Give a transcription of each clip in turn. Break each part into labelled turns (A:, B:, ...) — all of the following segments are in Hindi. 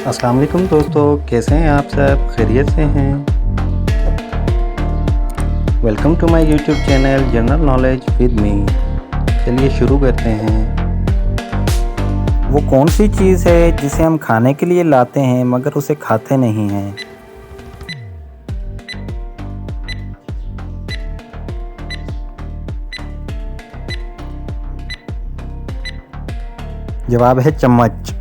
A: अस्सलाम वालेकुम दोस्तों, कैसे हैं आप सब? खैरियत से हैं? Welcome to my YouTube channel general knowledge with me. चलिए शुरू करते हैं। वो कौन सी चीज़ है जिसे हम खाने के लिए लाते हैं मगर उसे खाते नहीं हैं? जवाब है चम्मच।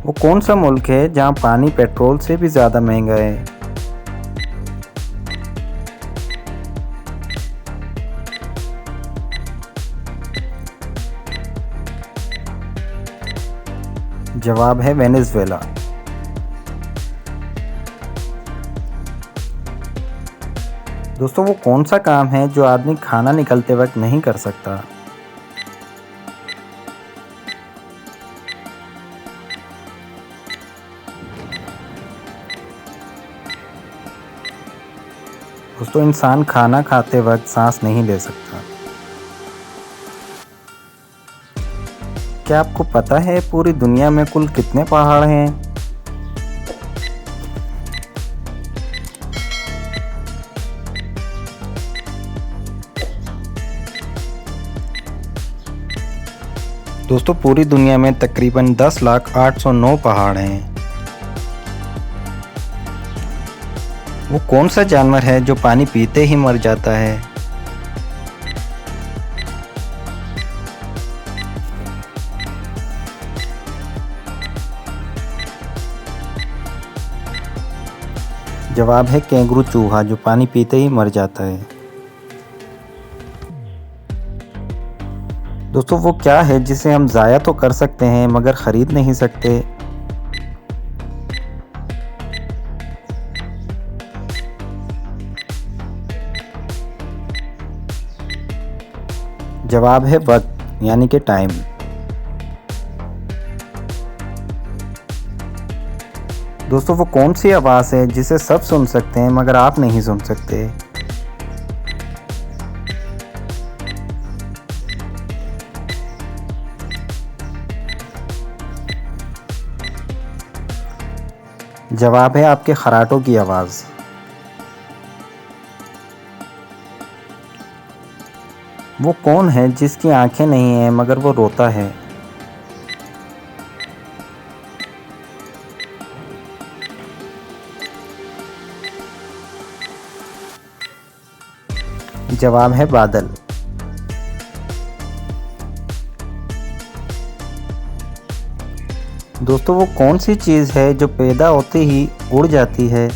A: वो कौन सा मुल्क है जहाँ पानी पेट्रोल से भी ज़्यादा महंगा है? जवाब है वेनेज़ुएला। दोस्तों, वो कौन सा काम है जो आदमी खाना निकलते वक्त नहीं कर सकता? दोस्तों, इंसान खाना खाते वक्त सांस नहीं ले सकता। क्या आपको पता है पूरी दुनिया में कुल कितने पहाड़ हैं? दोस्तों, पूरी दुनिया में तकरीबन 10,08,09 पहाड़ हैं। वो कौन सा जानवर है जो पानी पीते ही मर जाता है? जवाब है कैंगरू चूहा, जो पानी पीते ही मर जाता है। दोस्तों, वो क्या है जिसे हम ज़ाया तो कर सकते हैं मगर ख़रीद नहीं सकते? जवाब है वक्त, यानी कि टाइम। दोस्तों, वो कौन सी आवाज़ है जिसे सब सुन सकते हैं मगर आप नहीं सुन सकते? जवाब है आपके खराटों की आवाज़। वो कौन है जिसकी आंखें नहीं हैं मगर वो रोता है? जवाब है बादल। दोस्तों, वो कौन सी चीज़ है जो पैदा होते ही उड़ जाती है?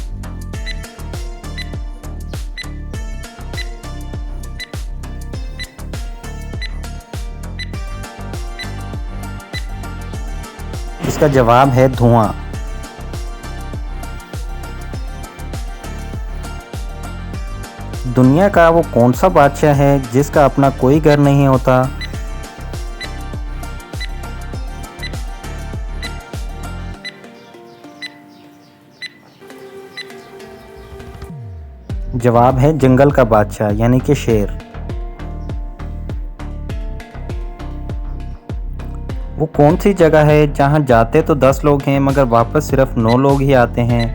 A: इसका जवाब है धुआं। दुनिया का वो कौन सा बादशाह है जिसका अपना कोई घर नहीं होता? जवाब है जंगल का बादशाह, यानी कि शेर। वो कौन सी जगह है जहां जाते तो 10 लोग हैं मगर वापस सिर्फ 9 लोग ही आते हैं?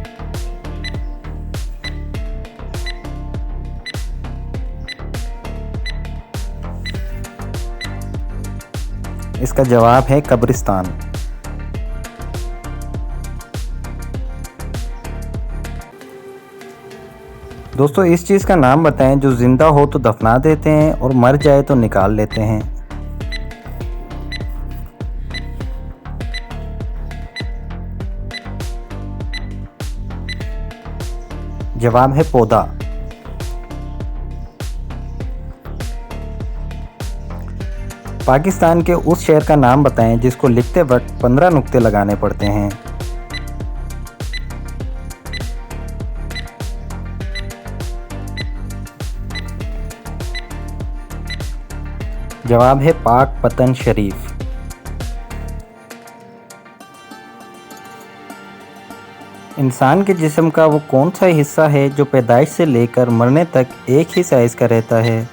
A: इसका जवाब है कब्रिस्तान। दोस्तों, इस चीज़ का नाम बताएं जो जिंदा हो तो दफना देते हैं और मर जाए तो निकाल लेते हैं। जवाब है पौधा। पाकिस्तान के उस शहर का नाम बताएं जिसको लिखते वक्त 15 नुक्ते लगाने पड़ते हैं। जवाब है पाक पतन शरीफ। इंसान के जिस्म का वो कौन सा हिस्सा है जो पैदाइश से लेकर मरने तक एक ही साइज़ का रहता है?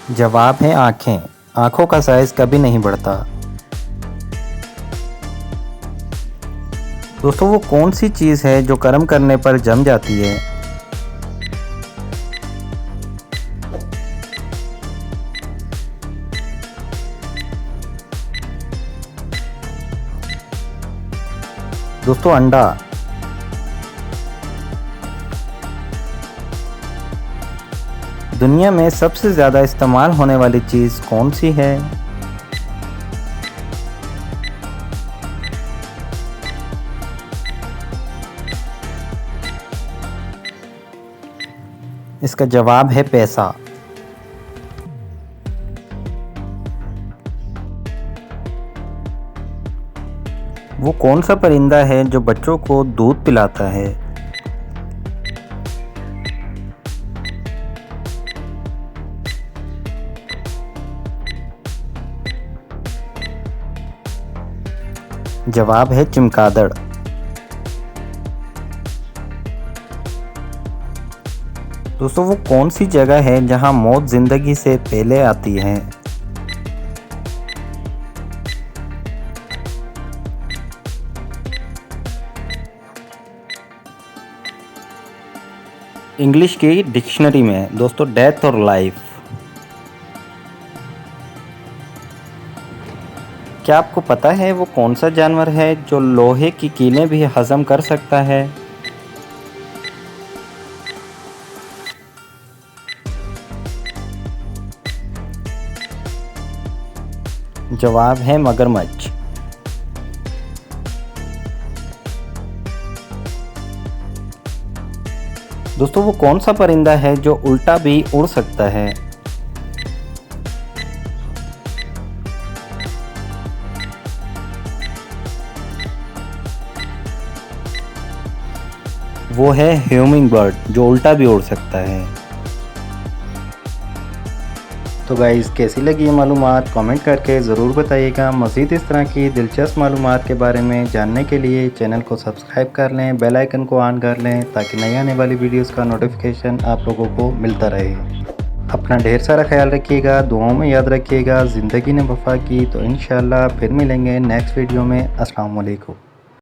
A: जवाब है आँखें। आँखों का साइज़ कभी नहीं बढ़ता। दोस्तों वो कौन सी चीज़ है जो गर्म करने पर जम जाती है? दोस्तों अंडा। दुनिया में सबसे ज़्यादा इस्तेमाल होने वाली चीज़ कौन सी है? इसका जवाब है पैसा। वो कौन सा परिंदा है जो बच्चों को दूध पिलाता है? जवाब है चमगादड़। दोस्तों वो कौन सी जगह है जहां मौत जिंदगी से पहले आती है? इंग्लिश की डिक्शनरी में दोस्तों डेथ और लाइफ। क्या आपको पता है वो कौन सा जानवर है जो लोहे की कीलें भी हजम कर सकता है? जवाब है मगरमच्छ। दोस्तों वो कौन सा परिंदा है जो उल्टा भी उड़ सकता है? वो है ह्यूमिंग बर्ड जो उल्टा भी उड़ सकता है। तो गाइस कैसी लगी ये मालूमात कमेंट करके ज़रूर बताइएगा। मज़ीद इस तरह की दिलचस्प मालूमात के बारे में जानने के लिए चैनल को सब्सक्राइब कर लें, बेल आइकन को ऑन कर लें ताकि नई आने वाली वीडियोस का नोटिफिकेशन आप लोगों को मिलता रहे। अपना ढेर सारा ख्याल रखिएगा, दुआओं में याद रखिएगा। ज़िंदगी ने वफ़ा की। तो इंशाअल्लाह फिर मिलेंगे नेक्स्ट वीडियो में। अस्सलाम वालेकुम।